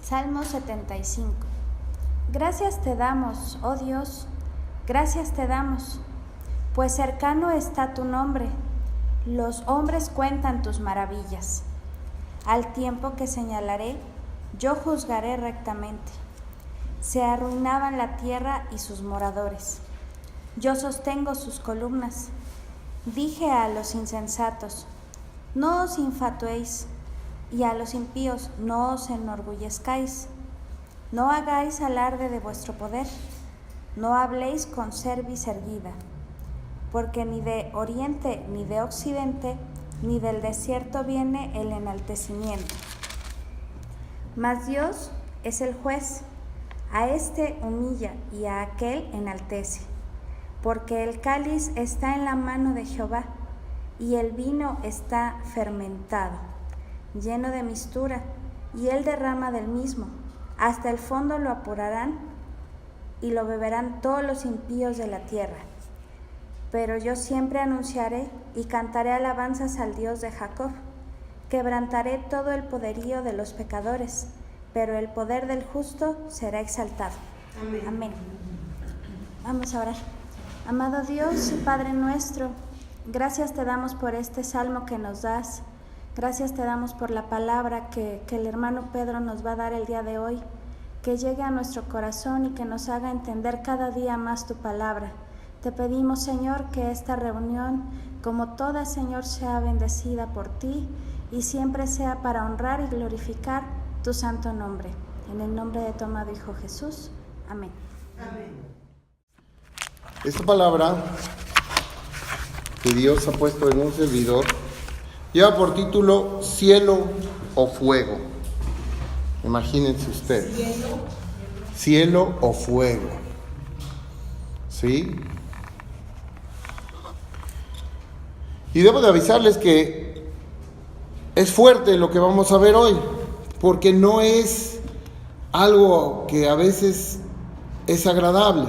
Salmo 75. Gracias te damos, oh Dios, gracias te damos, pues cercano está tu nombre. Los hombres cuentan tus maravillas. Al tiempo que señalaré, yo juzgaré rectamente. Se arruinaban la tierra y sus moradores. Yo sostengo sus columnas. Dije a los insensatos, no os infatuéis, y a los impíos, no os enorgullezcáis. No hagáis alarde de vuestro poder, no habléis con cerviz erguida, porque ni de oriente ni de occidente ni del desierto viene el enaltecimiento. Mas Dios es el juez, a este humilla y a aquel enaltece, porque el cáliz está en la mano de Jehová, y el vino está fermentado, lleno de mistura, y él derrama del mismo. Hasta el fondo lo apurarán y lo beberán todos los impíos de la tierra. Pero yo siempre anunciaré y cantaré alabanzas al Dios de Jacob. Quebrantaré todo el poderío de los pecadores, pero el poder del justo será exaltado. Amén. Amén. Vamos a orar. Amado Dios y Padre nuestro, gracias te damos por este salmo que nos das. Gracias te damos por la palabra que el hermano Pedro nos va a dar el día de hoy, que llegue a nuestro corazón y que nos haga entender cada día más tu palabra. Te pedimos, Señor, que esta reunión, como toda, Señor, sea bendecida por ti y siempre sea para honrar y glorificar tu santo nombre. En el nombre de tu amado Hijo Jesús. Amén. Amén. Esta palabra que Dios ha puesto en un servidor lleva por título Cielo o Fuego. Imagínense ustedes. Cielo o fuego. ¿Sí? Y debo de avisarles que es fuerte lo que vamos a ver hoy, porque no es algo que a veces es agradable.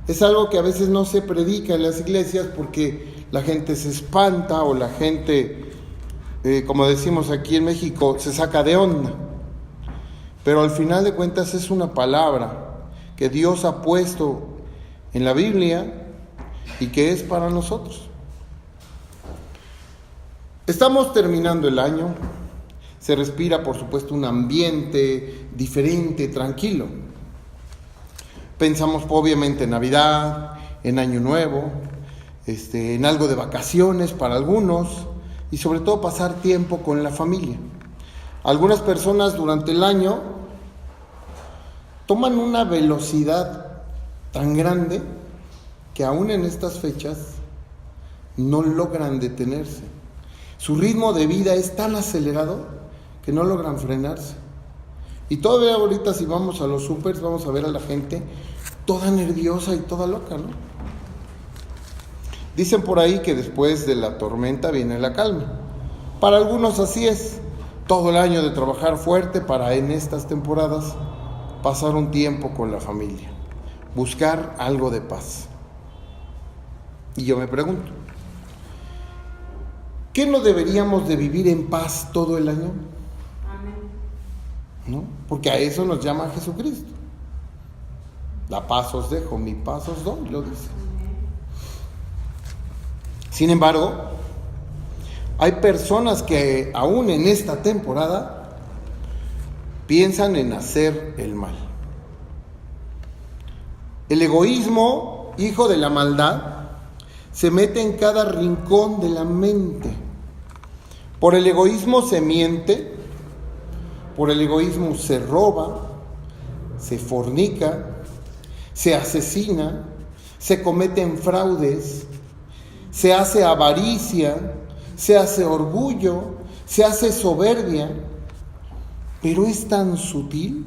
Es algo que a veces no se predica en las iglesias porque la gente se espanta o la gente, como decimos aquí en México, se saca de onda. Pero al final de cuentas es una palabra que Dios ha puesto en la Biblia y que es para nosotros. Estamos terminando el año, se respira por supuesto un ambiente diferente, tranquilo. Pensamos obviamente en Navidad, en Año Nuevo, en algo de vacaciones para algunos y sobre todo pasar tiempo con la familia. Algunas personas durante el año toman una velocidad tan grande que aún en estas fechas no logran detenerse. Su ritmo de vida es tan acelerado que no logran frenarse. Y todavía ahorita si vamos a los supers vamos a ver a la gente toda nerviosa y toda loca, ¿no? Dicen por ahí que después de la tormenta viene la calma. Para algunos así es. Todo el año de trabajar fuerte para en estas temporadas pasar un tiempo con la familia. Buscar algo de paz. Y yo me pregunto, ¿qué no deberíamos de vivir en paz todo el año? Amén. ¿No? Porque a eso nos llama Jesucristo. La paz os dejo, mi paz os doy, lo dice. Sin embargo, hay personas que aún en esta temporada piensan en hacer el mal. El egoísmo, hijo de la maldad, se mete en cada rincón de la mente. Por el egoísmo se miente, por el egoísmo se roba, se fornica, se asesina, se cometen fraudes, se hace avaricia, se hace orgullo, se hace soberbia, pero es tan sutil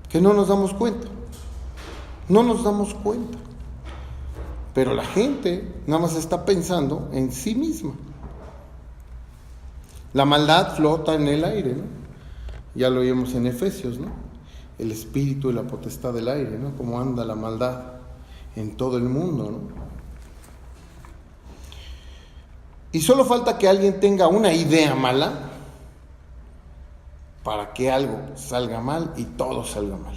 que no nos damos cuenta. No nos damos cuenta. Pero la gente nada más está pensando en sí misma. La maldad flota en el aire, ¿no? Ya lo vimos en Efesios, ¿no? El espíritu y la potestad del aire, ¿no? Cómo anda la maldad en todo el mundo, ¿no? Y solo falta que alguien tenga una idea mala para que algo salga mal y todo salga mal.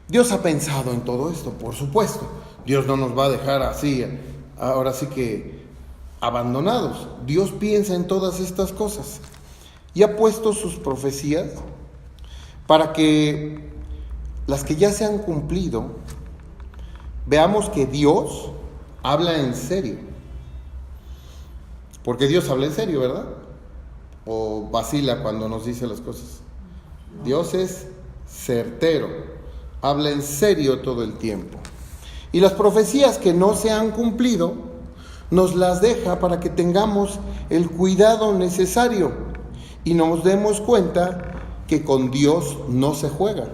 Dios ha pensado en todo esto, por supuesto. Dios no nos va a dejar así, ahora sí que abandonados. Dios piensa en todas estas cosas y ha puesto sus profecías para que las que ya se han cumplido, veamos que Dios habla en serio. Porque Dios habla en serio, ¿verdad? O vacila cuando nos dice las cosas. Dios es certero, habla en serio todo el tiempo. Y las profecías que no se han cumplido, nos las deja para que tengamos el cuidado necesario y nos demos cuenta que con Dios no se juega.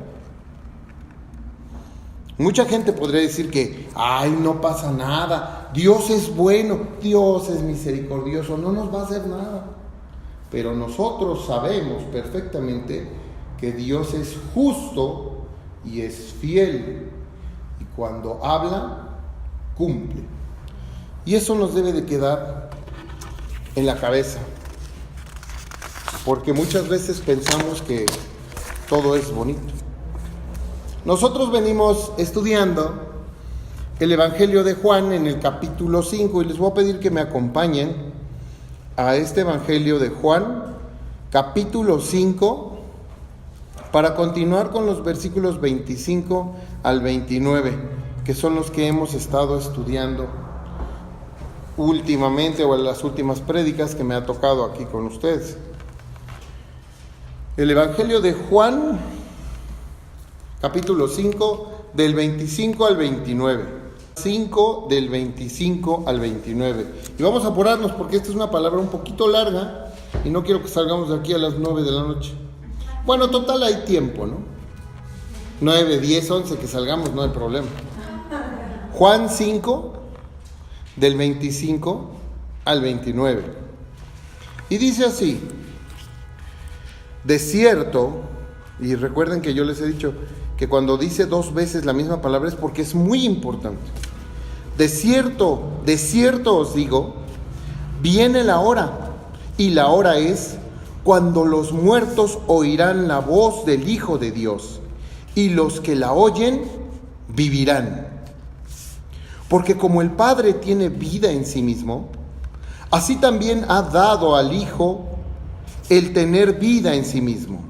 Mucha gente podría decir que, ay, no pasa nada, Dios es bueno, Dios es misericordioso, no nos va a hacer nada. Pero nosotros sabemos perfectamente que Dios es justo y es fiel. Y cuando habla, cumple. Y eso nos debe de quedar en la cabeza. Porque muchas veces pensamos que todo es bonito. Nosotros venimos estudiando el Evangelio de Juan en el capítulo 5 y les voy a pedir que me acompañen a este Evangelio de Juan, capítulo 5, para continuar con los versículos 25 al 29, que son los que hemos estado estudiando últimamente o en las últimas prédicas que me ha tocado aquí con ustedes. El Evangelio de Juan, capítulo 5, del 25 al 29. 5 del 25 al 29. Y vamos a apurarnos porque esta es una palabra un poquito larga y no quiero que salgamos de aquí a las 9 de la noche. Bueno, total hay tiempo, ¿no? 9, 10, 11, que salgamos, no hay problema. Juan 5, del 25 al 29. Y dice así: de cierto, y recuerden que yo les he dicho que cuando dice 2 veces la misma palabra es porque es muy importante. De cierto os digo, viene la hora, y la hora es cuando los muertos oirán la voz del Hijo de Dios, y los que la oyen vivirán. Porque como el Padre tiene vida en sí mismo, así también ha dado al Hijo el tener vida en sí mismo.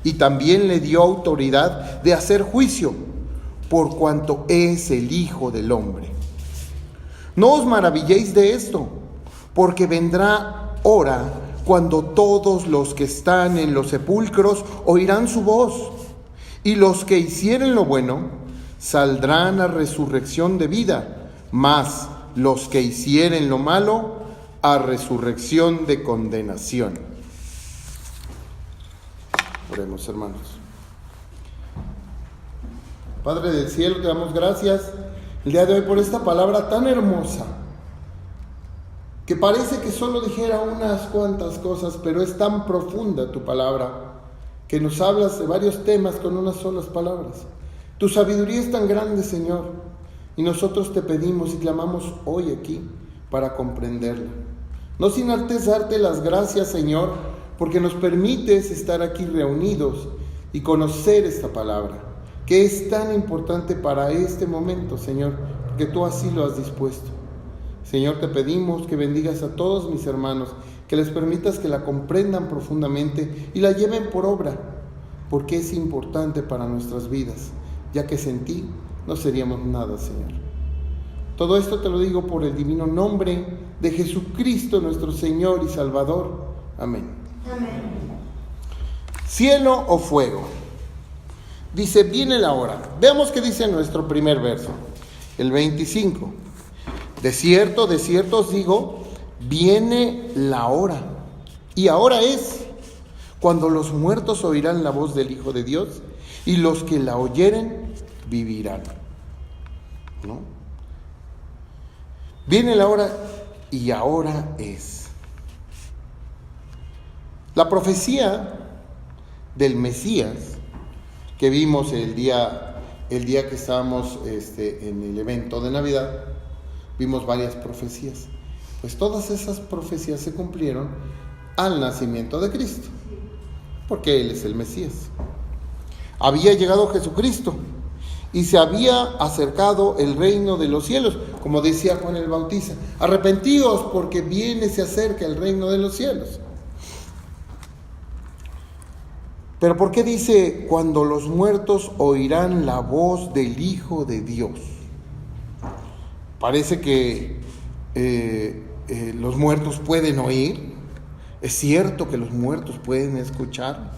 Y también le dio autoridad de hacer juicio, por cuanto es el Hijo del Hombre. No os maravilléis de esto, porque vendrá hora cuando todos los que están en los sepulcros oirán su voz, y los que hicieren lo bueno saldrán a resurrección de vida, mas los que hicieren lo malo a resurrección de condenación. Oremos, hermanos. Padre del cielo, te damos gracias el día de hoy por esta palabra tan hermosa, que parece que solo dijera unas cuantas cosas, pero es tan profunda tu palabra, que nos hablas de varios temas con unas solas palabras. Tu sabiduría es tan grande, Señor, y nosotros te pedimos y clamamos hoy aquí para comprenderla. No sin antes darte las gracias, Señor, porque nos permites estar aquí reunidos y conocer esta palabra, que es tan importante para este momento, Señor, porque tú así lo has dispuesto. Señor, te pedimos que bendigas a todos mis hermanos, que les permitas que la comprendan profundamente y la lleven por obra, porque es importante para nuestras vidas, ya que sin ti no seríamos nada, Señor. Todo esto te lo digo por el divino nombre de Jesucristo, nuestro Señor y Salvador. Amén. Amén. Cielo o fuego. Dice, viene la hora. Veamos qué dice nuestro primer verso, el 25. De cierto os digo, viene la hora, y ahora es, cuando los muertos oirán la voz del Hijo de Dios, y los que la oyeren vivirán. ¿No? Viene la hora, y ahora es. La profecía del Mesías que vimos el día que estábamos en el evento de Navidad, vimos varias profecías. Pues todas esas profecías se cumplieron al nacimiento de Cristo, porque Él es el Mesías. Había llegado Jesucristo y se había acercado el reino de los cielos, como decía Juan el Bautista: arrepentidos porque se acerca el reino de los cielos. Pero ¿por qué dice cuando los muertos oirán la voz del Hijo de Dios? Parece que los muertos pueden oír. Es cierto que los muertos pueden escuchar.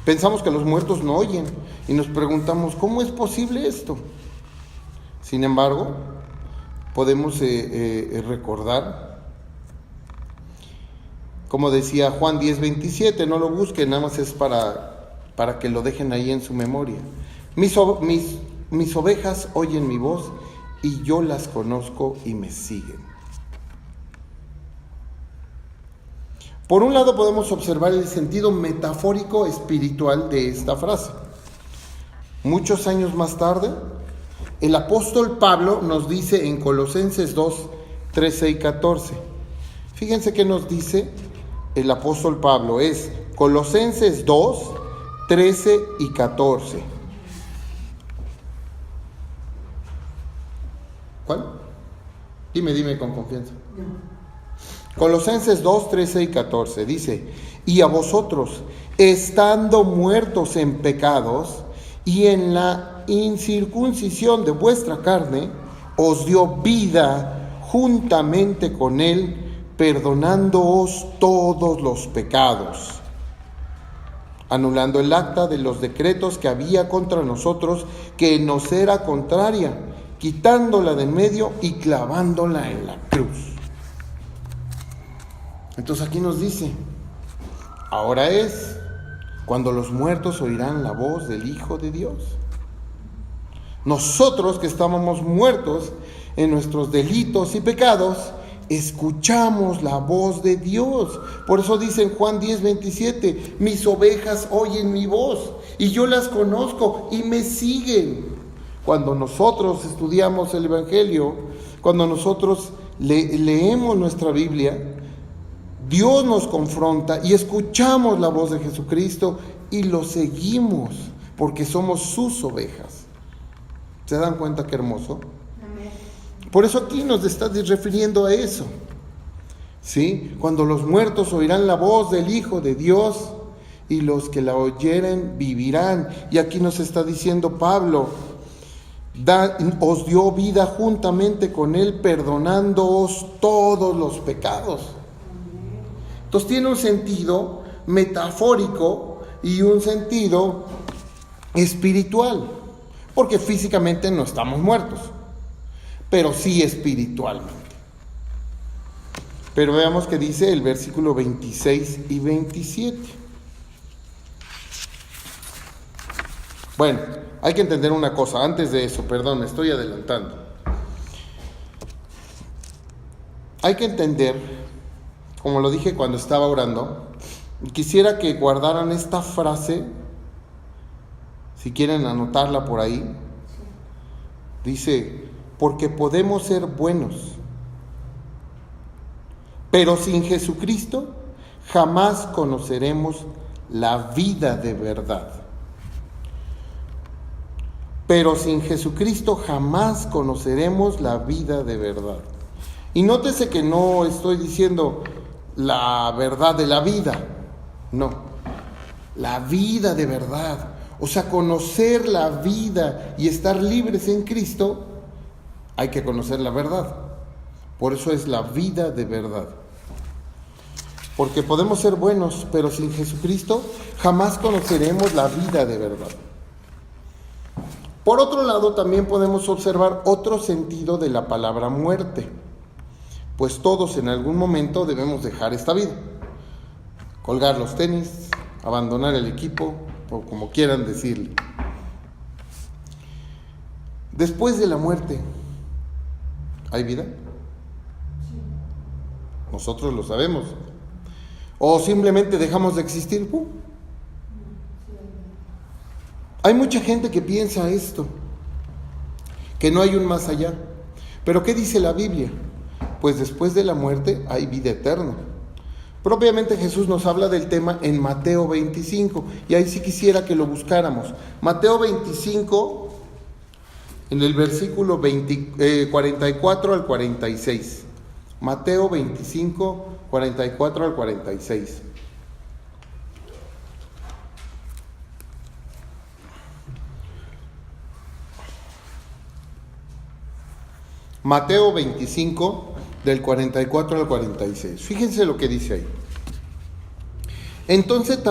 Pensamos que los muertos no oyen y nos preguntamos, ¿cómo es posible esto? Sin embargo, podemos recordar, como decía Juan 10:27, no lo busquen, nada más es para que lo dejen ahí en su memoria. Mis ovejas oyen mi voz y yo las conozco y me siguen. Por un lado podemos observar el sentido metafórico espiritual de esta frase. Muchos años más tarde, el apóstol Pablo nos dice en Colosenses 2:13 y 14. Fíjense qué nos dice el apóstol Pablo. Es Colosenses 2:13 y 14. ¿Cuál? Dime con confianza. Colosenses 2:13 y 14 dice: y a vosotros, estando muertos en pecados y en la incircuncisión de vuestra carne, os dio vida juntamente con Él, perdonándoos todos los pecados, anulando el acta de los decretos que había contra nosotros, que nos era contraria, quitándola de en medio y clavándola en la cruz. Entonces aquí nos dice, ahora es cuando los muertos oirán la voz del Hijo de Dios. Nosotros que estábamos muertos en nuestros delitos y pecados, escuchamos la voz de Dios. Por eso dice en Juan 10:27, mis ovejas oyen mi voz y yo las conozco y me siguen. Cuando nosotros estudiamos el Evangelio, cuando nosotros leemos nuestra Biblia, Dios nos confronta y escuchamos la voz de Jesucristo y lo seguimos porque somos sus ovejas. ¿Se dan cuenta qué hermoso? Amén. Por eso aquí nos está refiriendo a eso. ¿Sí? Cuando los muertos oirán la voz del Hijo de Dios y los que la oyeren vivirán. Y aquí nos está diciendo Pablo, os dio vida juntamente con Él, perdonándoos todos los pecados. Entonces tiene un sentido metafórico y un sentido espiritual, porque físicamente no estamos muertos, pero sí espiritualmente. Pero veamos qué dice el versículo 26 y 27. Bueno, hay que entender una cosa, antes de eso, perdón, me estoy adelantando. Hay que entender, como lo dije cuando estaba orando, quisiera que guardaran esta frase, si quieren anotarla por ahí. Dice, porque podemos ser buenos, pero sin Jesucristo jamás conoceremos la vida de verdad. Pero sin Jesucristo jamás conoceremos la vida de verdad. Y nótese que no estoy diciendo la verdad de la vida, no, la vida de verdad, o sea, conocer la vida y estar libres en Cristo, hay que conocer la verdad, por eso es la vida de verdad, porque podemos ser buenos, pero sin Jesucristo jamás conoceremos la vida de verdad. Por otro lado, también podemos observar otro sentido de la palabra muerte, pues todos en algún momento debemos dejar esta vida, colgar los tenis, abandonar el equipo, o como quieran decirle. Después de la muerte, ¿hay vida? Nosotros lo sabemos. ¿O simplemente dejamos de existir? Hay mucha gente que piensa esto, que no hay un más allá. Pero ¿qué dice la Biblia? Pues después de la muerte hay vida eterna. Propiamente Jesús nos habla del tema en Mateo 25, y ahí sí quisiera que lo buscáramos. Mateo 25, en el versículo 44 al 46. Mateo 25, 44 al 46. Mateo 25, del 44 al 46. Fíjense lo que dice ahí. Entonces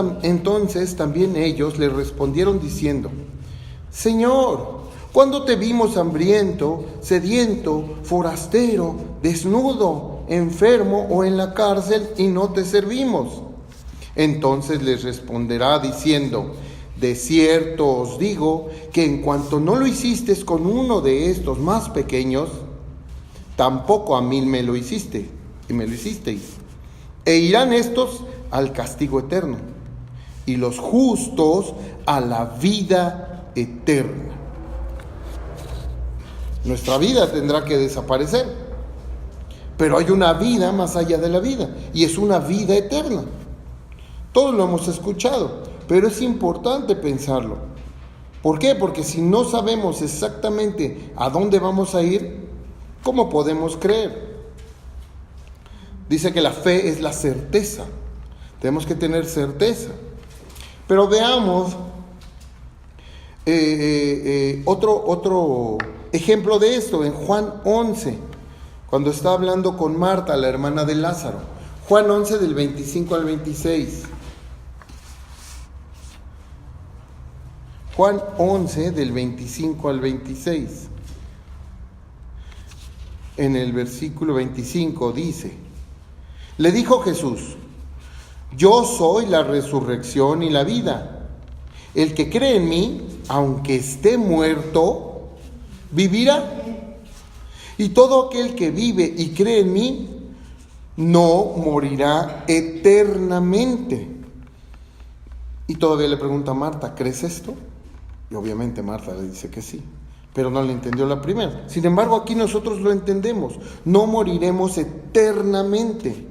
también ellos le respondieron diciendo: Señor, ¿cuándo te vimos hambriento, sediento, forastero, desnudo, enfermo o en la cárcel y no te servimos? Entonces les responderá diciendo: de cierto os digo que en cuanto no lo hicisteis con uno de estos más pequeños, tampoco a mí me lo hicisteis. E irán estos al castigo eterno, y los justos a la vida eterna. Nuestra vida tendrá que desaparecer, pero hay una vida más allá de la vida, y es una vida eterna. Todos lo hemos escuchado, pero es importante pensarlo. ¿Por qué? Porque si no sabemos exactamente a dónde vamos a ir, ¿cómo podemos creer? Dice que la fe es la certeza. Tenemos que tener certeza. Pero veamos otro ejemplo de esto en Juan 11, cuando está hablando con Marta, la hermana de Lázaro. Juan 11 del 25 al 26. Juan 11 del 25 al 26. En el versículo 25 dice: le dijo Jesús: yo soy la resurrección y la vida. El que cree en mí, aunque esté muerto, vivirá. Y todo aquel que vive y cree en mí, no morirá eternamente. Y todavía le pregunta a Marta: ¿crees esto? Y obviamente Marta le dice que sí, pero no le entendió la primera. Sin embargo, aquí nosotros lo entendemos: no moriremos eternamente,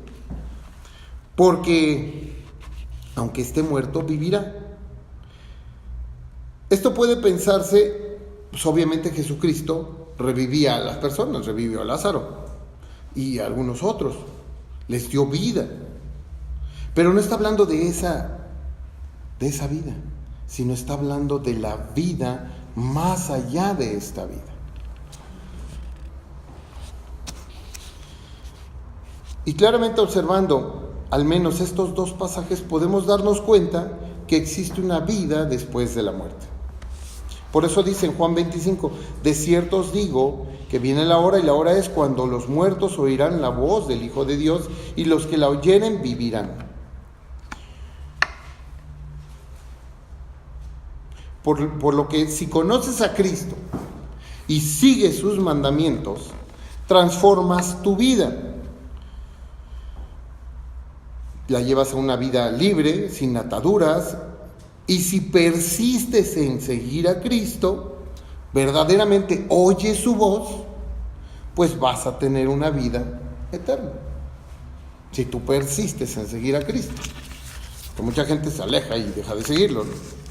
porque aunque esté muerto, vivirá. Esto puede pensarse, pues obviamente Jesucristo revivía a las personas, revivió a Lázaro y a algunos otros, les dio vida, pero no está hablando de esa vida, sino está hablando de la vida más allá de esta vida. Y claramente observando al menos estos dos pasajes, podemos darnos cuenta que existe una vida después de la muerte. Por eso dice en Juan 25: de cierto os digo que viene la hora, y la hora es cuando los muertos oirán la voz del Hijo de Dios, y los que la oyeren vivirán. Por lo que si conoces a Cristo y sigues sus mandamientos, transformas tu vida. La llevas a una vida libre, sin ataduras, y si persistes en seguir a Cristo, verdaderamente oyes su voz, pues vas a tener una vida eterna. Si tú persistes en seguir a Cristo, porque mucha gente se aleja y deja de seguirlo, ¿no?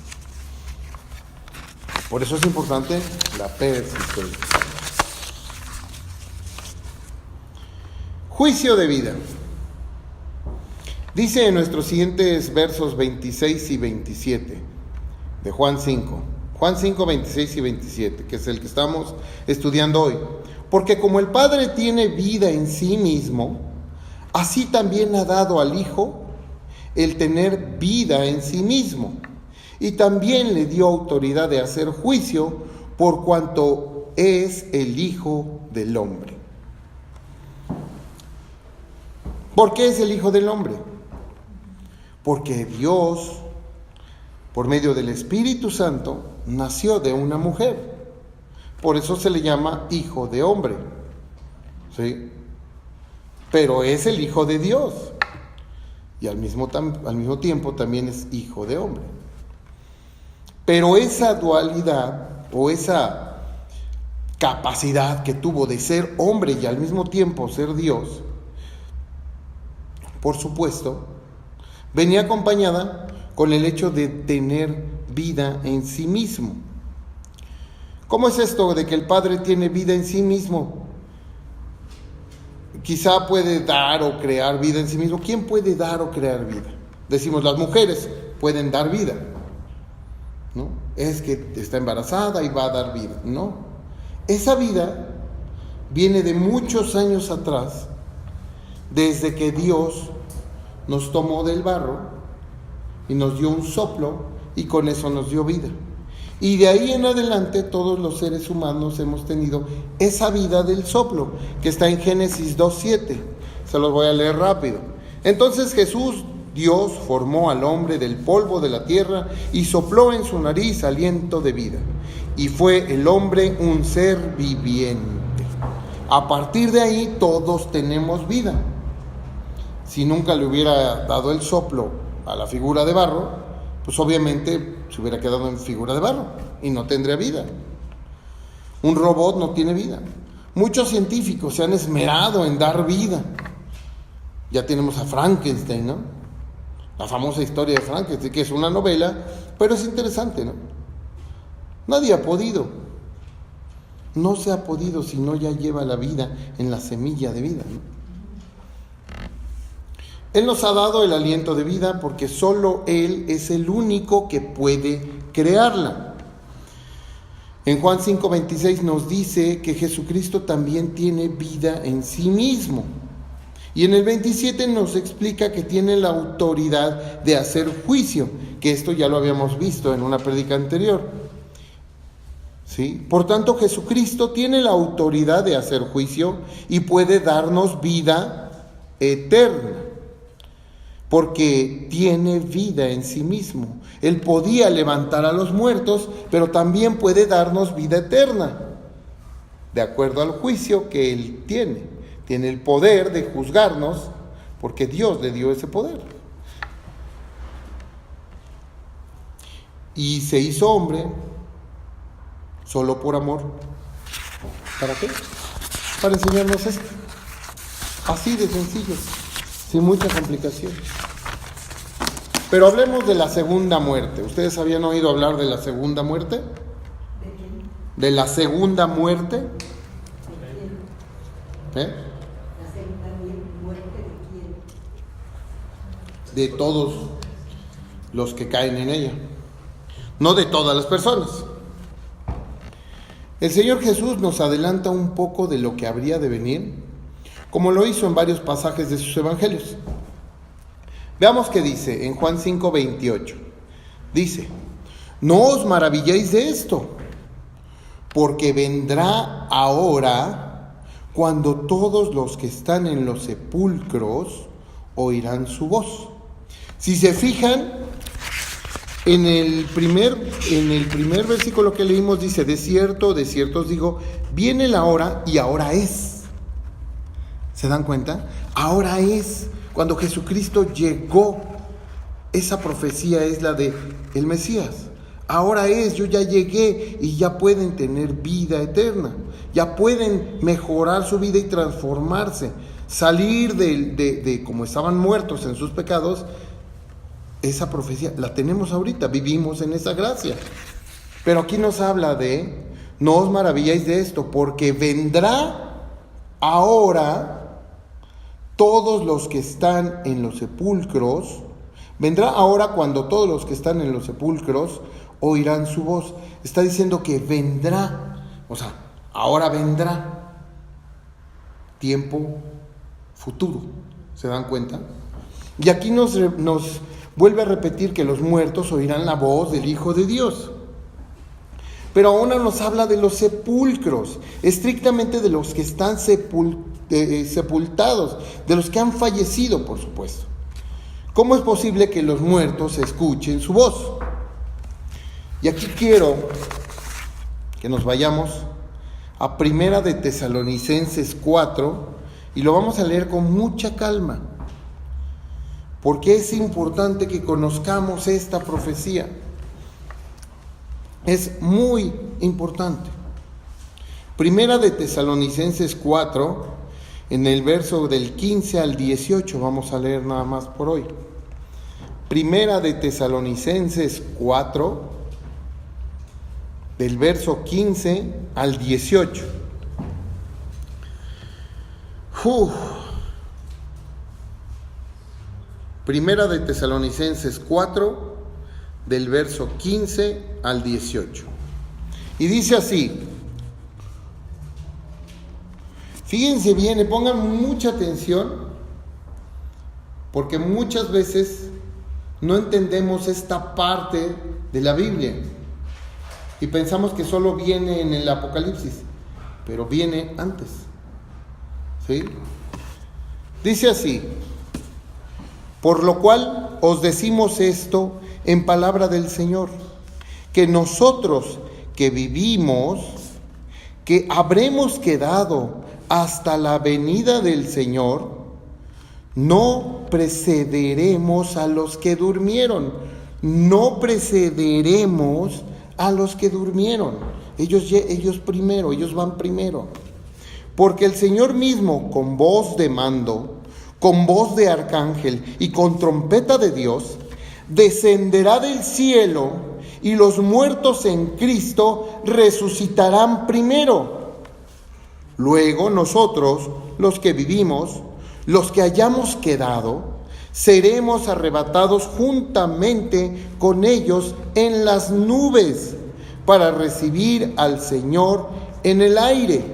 Por eso es importante la persistencia. Juicio de vida. Dice en nuestros siguientes versos 26 y 27 de Juan 5. Juan 5, 26 y 27, que es el que estamos estudiando hoy. Porque como el Padre tiene vida en sí mismo, así también ha dado al Hijo el tener vida en sí mismo. Y también le dio autoridad de hacer juicio por cuanto es el Hijo del Hombre. ¿Por qué es el Hijo del Hombre? Porque Dios, por medio del Espíritu Santo, nació de una mujer. Por eso se le llama Hijo de Hombre, ¿sí? Pero es el Hijo de Dios, y al mismo tiempo también es Hijo de Hombre. Pero esa dualidad o esa capacidad que tuvo de ser hombre y al mismo tiempo ser Dios, por supuesto, venía acompañada con el hecho de tener vida en sí mismo. ¿Cómo es esto de que el Padre tiene vida en sí mismo? Quizá puede dar o crear vida en sí mismo. ¿Quién puede dar o crear vida? Decimos, las mujeres pueden dar vida, ¿no? Es que está embarazada y va a dar vida. No. Esa vida viene de muchos años atrás, desde que Dios nos tomó del barro y nos dio un soplo y con eso nos dio vida. Y de ahí en adelante todos los seres humanos hemos tenido esa vida del soplo, que está en Génesis 2:7. Se los voy a leer rápido. Entonces Jesús, Dios, formó al hombre del polvo de la tierra y sopló en su nariz aliento de vida. Y fue el hombre un ser viviente. A partir de ahí todos tenemos vida. Si nunca le hubiera dado el soplo a la figura de barro, pues obviamente se hubiera quedado en figura de barro y no tendría vida. Un robot no tiene vida. Muchos científicos se han esmerado en dar vida. Ya tenemos a Frankenstein, ¿no? La famosa historia de Frankenstein, que es una novela, pero es interesante, ¿no? Nadie ha podido. No se ha podido si no ya lleva la vida en la semilla de vida, ¿no? Él nos ha dado el aliento de vida porque solo Él es el único que puede crearla. En Juan 5:26 nos dice que Jesucristo también tiene vida en sí mismo. Y en el 27 nos explica que tiene la autoridad de hacer juicio, que esto ya lo habíamos visto en una prédica anterior. ¿Sí? Por tanto, Jesucristo tiene la autoridad de hacer juicio y puede darnos vida eterna, porque tiene vida en sí mismo. Él podía levantar a los muertos, pero también puede darnos vida eterna, de acuerdo al juicio que Él tiene. Tiene el poder de juzgarnos, porque Dios le dio ese poder. Y se hizo hombre solo por amor. ¿Para qué? Para enseñarnos esto. Así de sencillo, sin mucha complicación. Pero hablemos de la segunda muerte. ¿Ustedes habían oído hablar de la segunda muerte? ¿De quién? ¿De la segunda muerte? ¿De quién? ¿La segunda muerte de quién? De todos los que caen en ella. No de todas las personas. El Señor Jesús nos adelanta un poco de lo que habría de venir, como lo hizo en varios pasajes de sus evangelios. Veamos qué dice en Juan 5:28. Dice: no os maravilléis de esto, porque vendrá ahora cuando todos los que están en los sepulcros oirán su voz. Si se fijan, en el primer versículo que leímos dice: de cierto os digo, viene la hora y ahora es. ¿Se dan cuenta? Ahora es. Cuando Jesucristo llegó, esa profecía es la de el Mesías. Ahora es, yo ya llegué y ya pueden tener vida eterna. Ya pueden mejorar su vida y transformarse. Salir de como estaban muertos en sus pecados. Esa profecía la tenemos ahorita, vivimos en esa gracia. Pero aquí nos habla de: no os maravilláis de esto, porque vendrá ahora todos los que están en los sepulcros. Vendrá ahora cuando todos los que están en los sepulcros oirán su voz. Está diciendo que vendrá, o sea, ahora vendrá. Tiempo futuro, ¿se dan cuenta? Y aquí nos vuelve a repetir que los muertos oirán la voz del Hijo de Dios. Pero ahora nos habla de los sepulcros, estrictamente de los que están sepultados, de los que han fallecido, por supuesto. ¿Cómo es posible que los muertos escuchen su voz? Y aquí quiero que nos vayamos a Primera de Tesalonicenses 4 y lo vamos a leer con mucha calma, porque es importante que conozcamos esta profecía. Es muy importante. Primera de Tesalonicenses 4, en el verso del 15 al 18, vamos a leer nada más por hoy. Primera de Tesalonicenses 4, del verso 15 al 18. Primera de Tesalonicenses 4, del verso 15 al 18. Y dice así. Fíjense bien y pongan mucha atención, porque muchas veces no entendemos esta parte de la Biblia y pensamos que solo viene en el Apocalipsis, pero viene antes. ¿Sí? Dice así: por lo cual os decimos esto en palabra del Señor, que nosotros que vivimos, que habremos quedado hasta la venida del Señor, no precederemos a los que durmieron. No precederemos a los que durmieron. Ellos primero, ellos van primero. Porque el Señor mismo, con voz de mando, con voz de arcángel y con trompeta de Dios, descenderá del cielo, y los muertos en Cristo resucitarán primero. Luego nosotros, los que vivimos, los que hayamos quedado, seremos arrebatados juntamente con ellos en las nubes para recibir al Señor en el aire.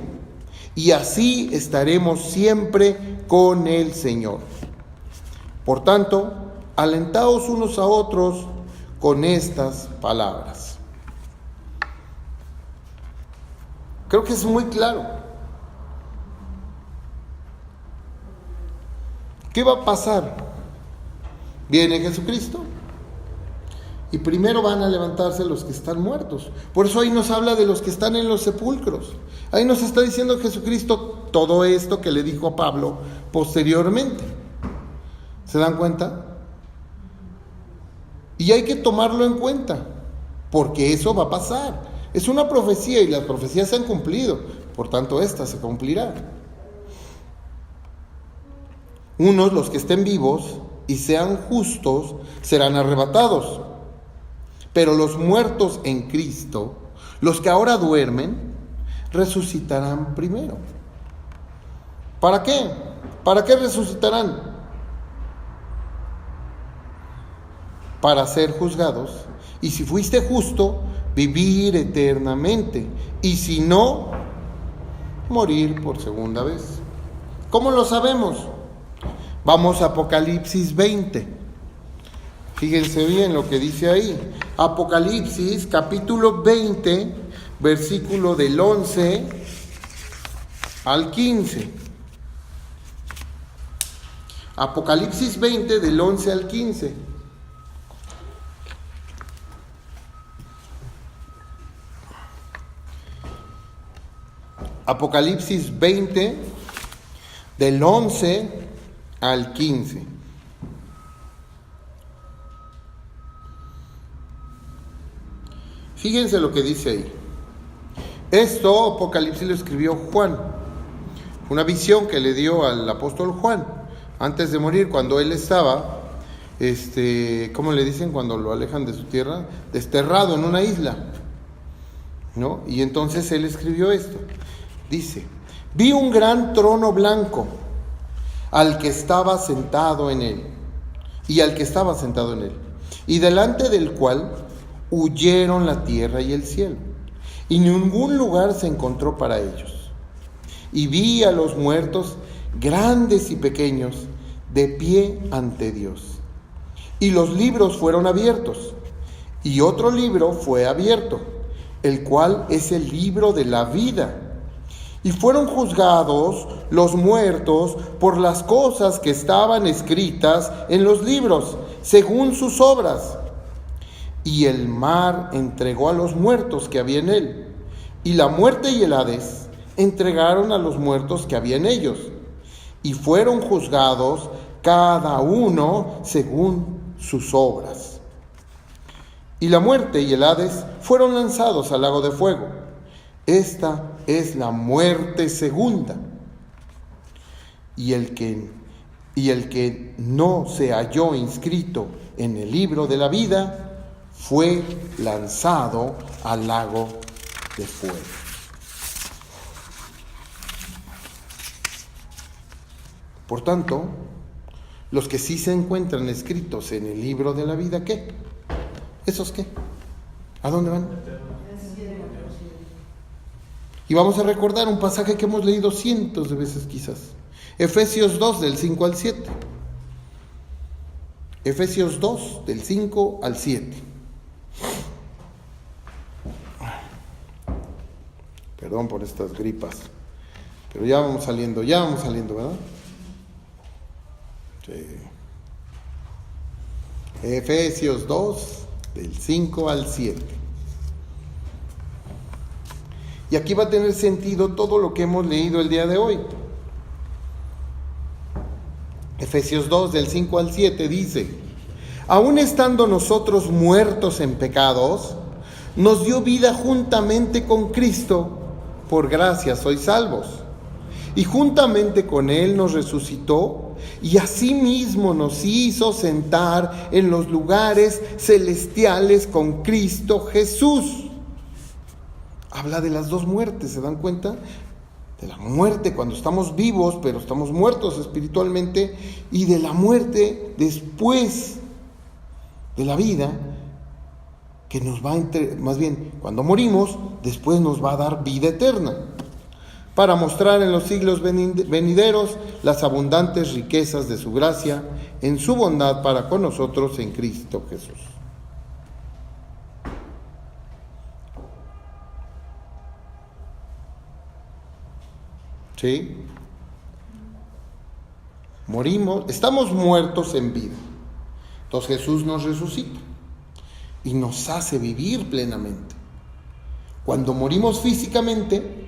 Y así estaremos siempre con el Señor. Por tanto, alentaos unos a otros con estas palabras. Creo que es muy claro. ¿Qué va a pasar? Viene Jesucristo y primero van a levantarse los que están muertos. Por eso ahí nos habla de los que están en los sepulcros. Ahí nos está diciendo Jesucristo todo esto que le dijo a Pablo posteriormente. ¿Se dan cuenta? Y hay que tomarlo en cuenta, porque eso va a pasar. Es una profecía y las profecías se han cumplido, por tanto esta se cumplirá. Unos, los que estén vivos y sean justos, serán arrebatados. Pero los muertos en Cristo, los que ahora duermen, resucitarán primero. ¿Para qué? ¿Para qué resucitarán? Para ser juzgados. Y si fuiste justo, vivir eternamente. Y si no, morir por segunda vez. ¿Cómo lo sabemos? Vamos a Apocalipsis 20. Fíjense bien lo que dice ahí. Apocalipsis capítulo 20, versículo del 11 al 15. Apocalipsis 20 del 11 al 15. Apocalipsis 20 del 11 al 15. Fíjense lo que dice ahí. Esto Apocalipsis lo escribió Juan. Una visión que le dio al apóstol Juan antes de morir, cuando él estaba, ¿cómo le dicen cuando lo alejan de su tierra? Desterrado en una isla, ¿no? Y entonces él escribió esto. Dice: vi un gran trono blanco, al que estaba sentado en él, y delante del cual huyeron la tierra y el cielo, y ningún lugar se encontró para ellos. Y vi a los muertos, grandes y pequeños, de pie ante Dios. Y los libros fueron abiertos, y otro libro fue abierto, el cual es el libro de la vida. Y fueron juzgados los muertos por las cosas que estaban escritas en los libros, según sus obras. Y el mar entregó a los muertos que había en él, y la muerte y el Hades entregaron a los muertos que había en ellos, y fueron juzgados cada uno según sus obras. Y la muerte y el Hades fueron lanzados al lago de fuego. Esta es la muerte segunda. y el que no se halló inscrito en el libro de la vida fue lanzado al lago de fuego. Por tanto, los que sí se encuentran escritos en el libro de la vida, ¿qué? ¿Esos qué? ¿A dónde van? Y vamos a recordar un pasaje que hemos leído cientos de veces quizás. Efesios 2, del 5 al 7. Efesios 2, del 5 al 7. Perdón por estas gripas, pero ya vamos saliendo, ¿verdad? Sí. Efesios 2, del 5 al 7. Y aquí va a tener sentido todo lo que hemos leído el día de hoy. Efesios 2, del 5 al 7 dice: aun estando nosotros muertos en pecados, nos dio vida juntamente con Cristo, por gracia sois salvos. Y juntamente con Él nos resucitó, y asimismo nos hizo sentar en los lugares celestiales con Cristo Jesús. Habla de las dos muertes, ¿se dan cuenta? De la muerte cuando estamos vivos, pero estamos muertos espiritualmente, y de la muerte después de la vida, que nos va más bien, cuando morimos, después nos va a dar vida eterna, para mostrar en los siglos venideros las abundantes riquezas de su gracia, en su bondad para con nosotros en Cristo Jesús. ¿Sí? Morimos, estamos muertos en vida. Entonces Jesús nos resucita y nos hace vivir plenamente. Cuando morimos físicamente,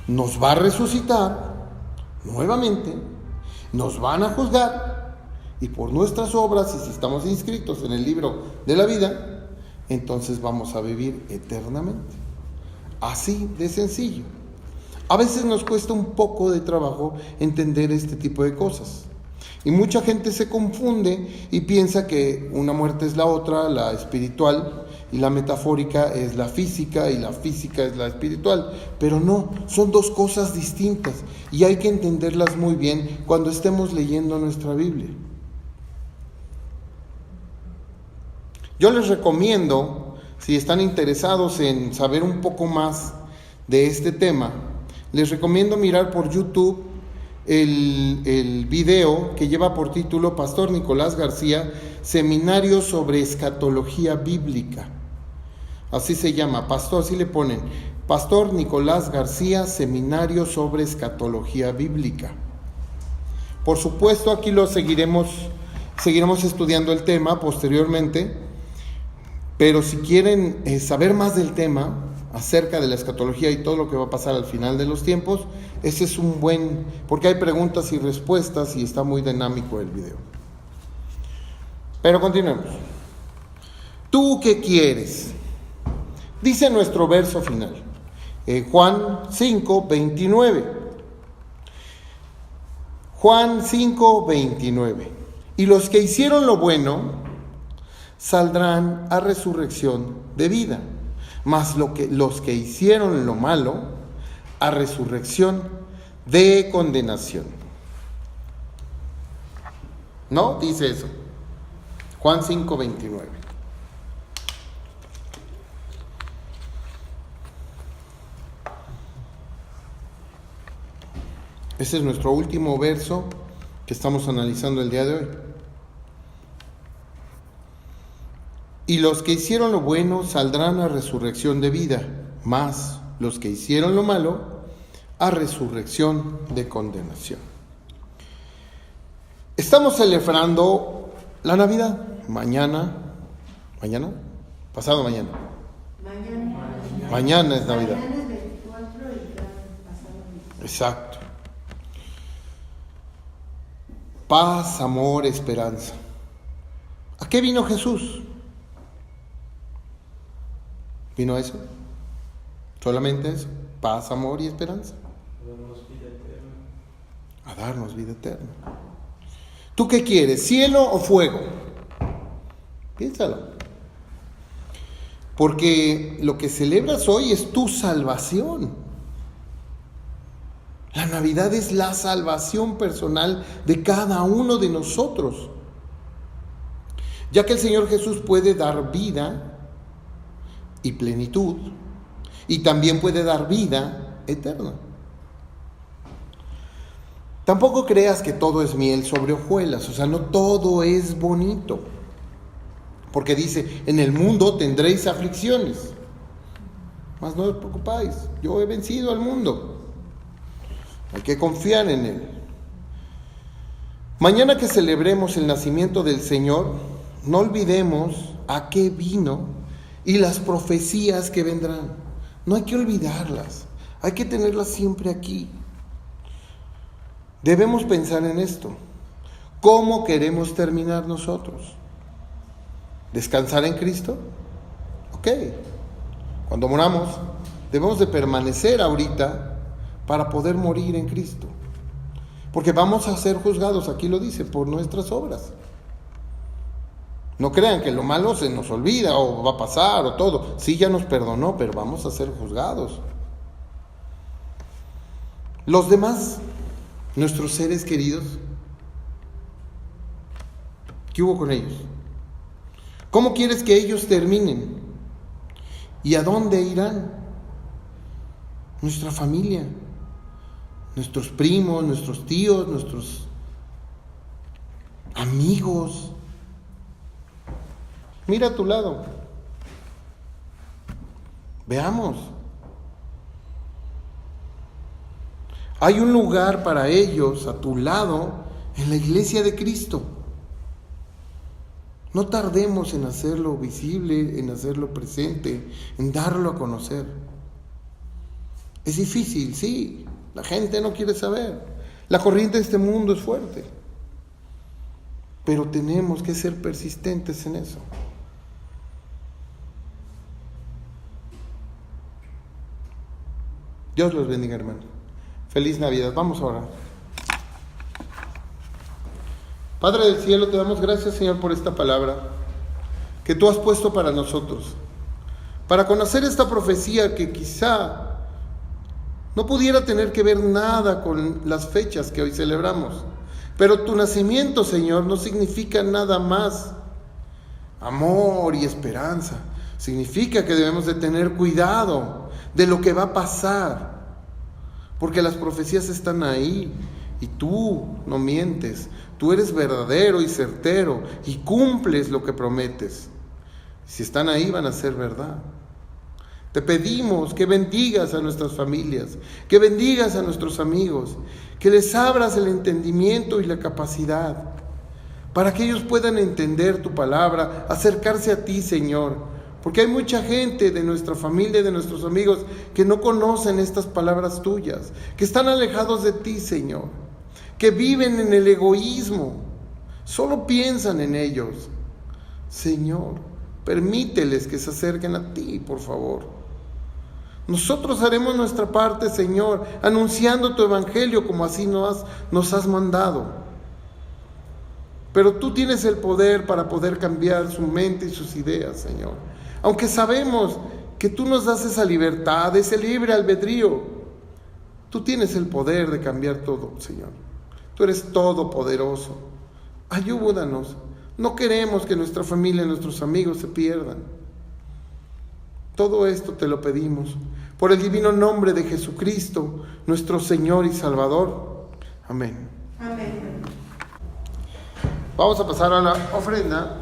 nos va a resucitar nuevamente, nos van a juzgar, y por nuestras obras, y si estamos inscritos en el libro de la vida, entonces vamos a vivir eternamente. Así de sencillo. A veces nos cuesta un poco de trabajo entender este tipo de cosas. Y mucha gente se confunde y piensa que una muerte es la otra, la espiritual, y la metafórica es la física, y la física es la espiritual. Pero no, son dos cosas distintas, y hay que entenderlas muy bien cuando estemos leyendo nuestra Biblia. Yo les recomiendo, si están interesados en saber un poco más de este tema, les recomiendo mirar por YouTube el video que lleva por título Pastor Nicolás García, Seminario sobre Escatología Bíblica. Así se llama, pastor, así le ponen, Pastor Nicolás García, Seminario sobre Escatología Bíblica. Por supuesto, aquí lo seguiremos estudiando el tema posteriormente, pero si quieren saber más del tema, acerca de la escatología y todo lo que va a pasar al final de los tiempos, ese es un buen, porque hay preguntas y respuestas y está muy dinámico el video. Pero continuemos. ¿Tú qué quieres? Dice nuestro verso final, Juan 5, 29. Juan 5, 29. Y los que hicieron lo bueno saldrán a resurrección de vida, mas los que hicieron lo malo, a resurrección de condenación. ¿No? Dice eso. Juan 5, 29. Ese es nuestro último verso que estamos analizando el día de hoy. Y los que hicieron lo bueno saldrán a resurrección de vida, mas los que hicieron lo malo, a resurrección de condenación. Estamos celebrando la Navidad. Pasado mañana. Mañana es Navidad. Mañana es 24 y pasado 25. Exacto. Paz, amor, esperanza. ¿A qué vino Jesús? ¿Vino a eso? ¿Solamente eso? Paz, amor y esperanza. a darnos vida eterna. ¿Tú qué quieres? ¿Cielo o fuego? Piénsalo. Porque lo que celebras hoy es tu salvación. La Navidad es la salvación personal de cada uno de nosotros. Ya que el Señor Jesús puede dar vida y plenitud, y también puede dar vida eterna. Tampoco creas que todo es miel sobre hojuelas, o sea, no todo es bonito. Porque dice, en el mundo tendréis aflicciones, mas no os preocupáis, yo he vencido al mundo. Hay que confiar en Él. Mañana que celebremos el nacimiento del Señor, no olvidemos a qué vino y las profecías que vendrán. No hay que olvidarlas, hay que tenerlas siempre aquí. Debemos pensar en esto. ¿Cómo queremos terminar nosotros? ¿Descansar en Cristo? Ok. Cuando moramos, debemos de permanecer ahorita para poder morir en Cristo. Porque vamos a ser juzgados, aquí lo dice, por nuestras obras. No crean que lo malo se nos olvida o va a pasar o todo. Sí, ya nos perdonó, pero vamos a ser juzgados. Los demás, nuestros seres queridos, ¿qué hubo con ellos? ¿Cómo quieres que ellos terminen? ¿Y a dónde irán? Nuestra familia, nuestros primos, nuestros tíos, nuestros amigos. Mira a tu lado. Veamos. Hay un lugar para ellos a tu lado en la iglesia de Cristo. No tardemos en hacerlo visible, en hacerlo presente, en darlo a conocer. Es difícil, sí, la gente no quiere saber. La corriente de este mundo es fuerte. Pero tenemos que ser persistentes en eso. Dios los bendiga, hermano. Feliz Navidad. Vamos a orar. Padre del cielo, te damos gracias, Señor, por esta palabra que tú has puesto para nosotros, para conocer esta profecía que quizá no pudiera tener que ver nada con las fechas que hoy celebramos, pero tu nacimiento, Señor, no significa nada más amor y esperanza. Significa que debemos de tener cuidado de lo que va a pasar, porque las profecías están ahí y tú no mientes. Tú eres verdadero y certero y cumples lo que prometes. Si están ahí, van a ser verdad. Te pedimos que bendigas a nuestras familias, que bendigas a nuestros amigos, que les abras el entendimiento y la capacidad para que ellos puedan entender tu palabra, acercarse a ti, Señor. Porque hay mucha gente de nuestra familia, de nuestros amigos, que no conocen estas palabras tuyas, que están alejados de ti, Señor, que viven en el egoísmo, solo piensan en ellos. Señor, permíteles que se acerquen a ti, por favor. Nosotros haremos nuestra parte, Señor, anunciando tu evangelio como así nos has mandado. Pero tú tienes el poder para poder cambiar su mente y sus ideas, Señor. Aunque sabemos que tú nos das esa libertad, ese libre albedrío, tú tienes el poder de cambiar todo, Señor. Tú eres todopoderoso. Ayúdanos. No queremos que nuestra familia y nuestros amigos se pierdan. Todo esto te lo pedimos por el divino nombre de Jesucristo, nuestro Señor y Salvador. Amén. Amén. Vamos a pasar a la ofrenda.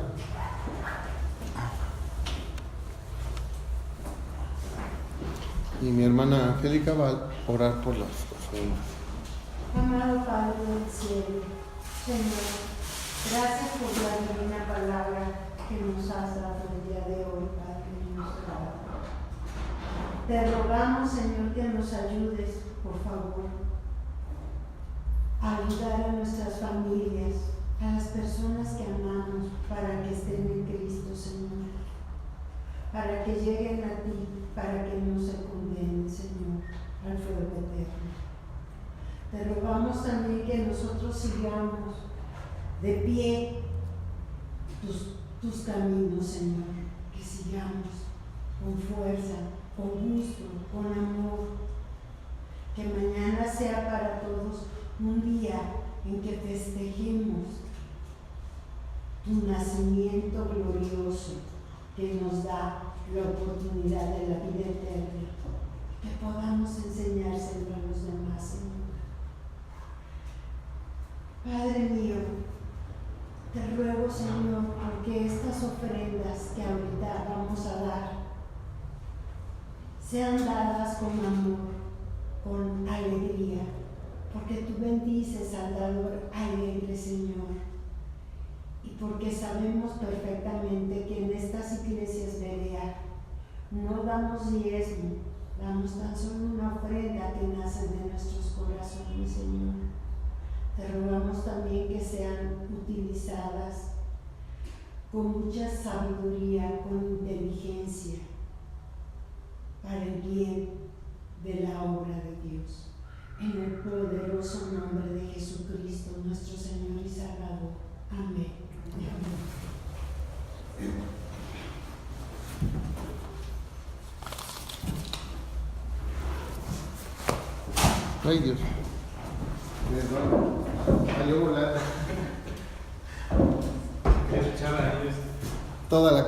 Y mi hermana Angélica va a orar por las ofrendas. Amado Padre del cielo, Señor, gracias por la divina palabra que nos has dado el día de hoy, Padre nuestro. Te rogamos, Señor, que nos ayudes, por favor, a ayudar a nuestras familias, a las personas que amamos, para que estén en Cristo, Señor, para que lleguen a ti, para que no se condenen, Señor, al fuego eterno. Te rogamos también que nosotros sigamos de pie tus caminos, Señor, que sigamos con fuerza, con gusto, con amor, que mañana sea para todos un día en que festejemos tu nacimiento glorioso que nos da la oportunidad de la vida eterna, que podamos enseñárselo a los demás, Señor. Padre mío, te ruego, Señor, porque estas ofrendas que ahorita vamos a dar sean dadas con amor, con alegría, porque tú bendices al dador alegre, Señor. Y porque sabemos perfectamente que en estas iglesias Berea no damos diezmo, damos tan solo una ofrenda que nace de nuestros corazones, Señor. Te rogamos también que sean utilizadas con mucha sabiduría, con inteligencia, para el bien de la obra de Dios. En el poderoso nombre de Jesucristo, nuestro Señor y Salvador. Amén. Ay, Dios. Salió volando.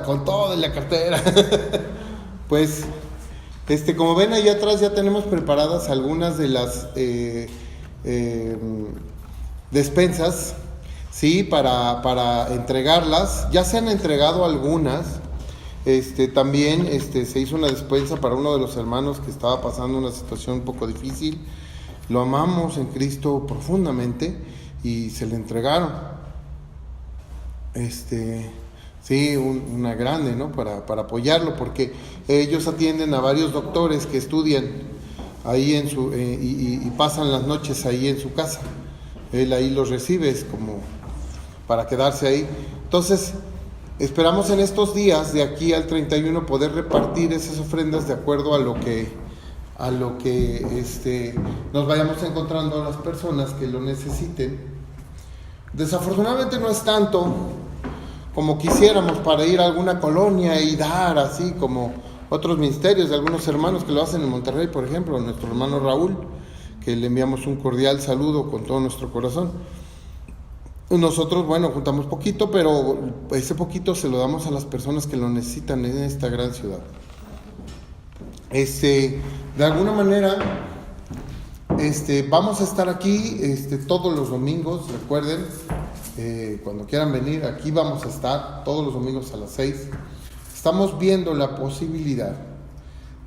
Con toda la cartera. Pues, como ven allá atrás ya tenemos preparadas algunas de las despensas, sí, para entregarlas. Ya se han entregado algunas. También se hizo una despensa para uno de los hermanos que estaba pasando una situación un poco difícil. Lo amamos en Cristo profundamente y se le entregaron. Sí, una grande, ¿no? Para apoyarlo, porque ellos atienden a varios doctores que estudian ahí y pasan las noches ahí en su casa. Él ahí los recibe, es como para quedarse ahí. Entonces, esperamos en estos días, de aquí al 31, poder repartir esas ofrendas de acuerdo a lo que nos vayamos encontrando a las personas que lo necesiten. Desafortunadamente no es tanto como quisiéramos para ir a alguna colonia y dar, así como otros ministerios de algunos hermanos que lo hacen en Monterrey, por ejemplo, nuestro hermano Raúl, que le enviamos un cordial saludo con todo nuestro corazón. Nosotros, juntamos poquito, pero ese poquito se lo damos a las personas que lo necesitan en esta gran ciudad. De alguna manera, vamos a estar aquí todos los domingos, recuerden, cuando quieran venir, aquí vamos a estar todos los domingos a las 6. Estamos viendo la posibilidad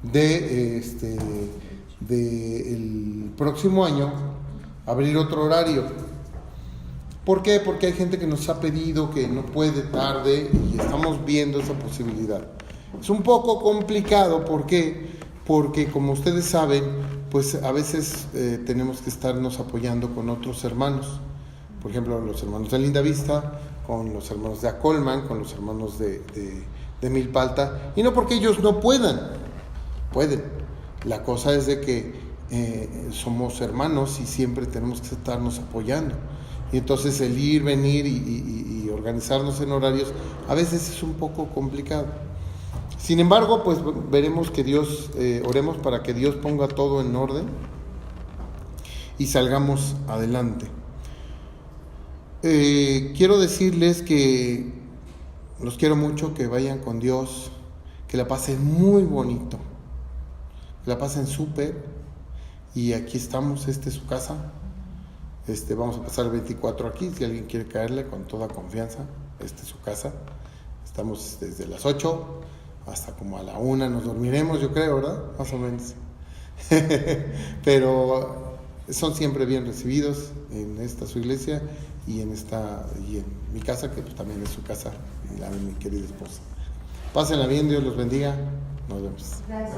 de el próximo año abrir otro horario. ¿Por qué? Porque hay gente que nos ha pedido que no puede tarde y estamos viendo esa posibilidad. Es un poco complicado, ¿por qué? Porque como ustedes saben, pues a veces tenemos que estarnos apoyando con otros hermanos. Por ejemplo, los hermanos de Linda Vista, con los hermanos de Acolman, con los hermanos de Milpalta. Y no porque ellos no puedan, pueden. La cosa es de que somos hermanos y siempre tenemos que estarnos apoyando. Y entonces el ir, venir y organizarnos en horarios a veces es un poco complicado. Sin embargo, pues veremos que Dios, oremos para que Dios ponga todo en orden y salgamos adelante. Quiero decirles que los quiero mucho, que vayan con Dios, que la pasen muy bonito, que la pasen súper. Y aquí estamos, es su casa. Vamos a pasar el 24 aquí, si alguien quiere caerle con toda confianza, es su casa. Estamos desde las 8 hasta como a la 1 nos dormiremos, yo creo, ¿verdad? Más o menos. Pero son siempre bien recibidos en esta su iglesia y en mi casa, que pues también es su casa, y la de mi querida esposa. Pásenla bien, Dios los bendiga. Nos vemos. Gracias.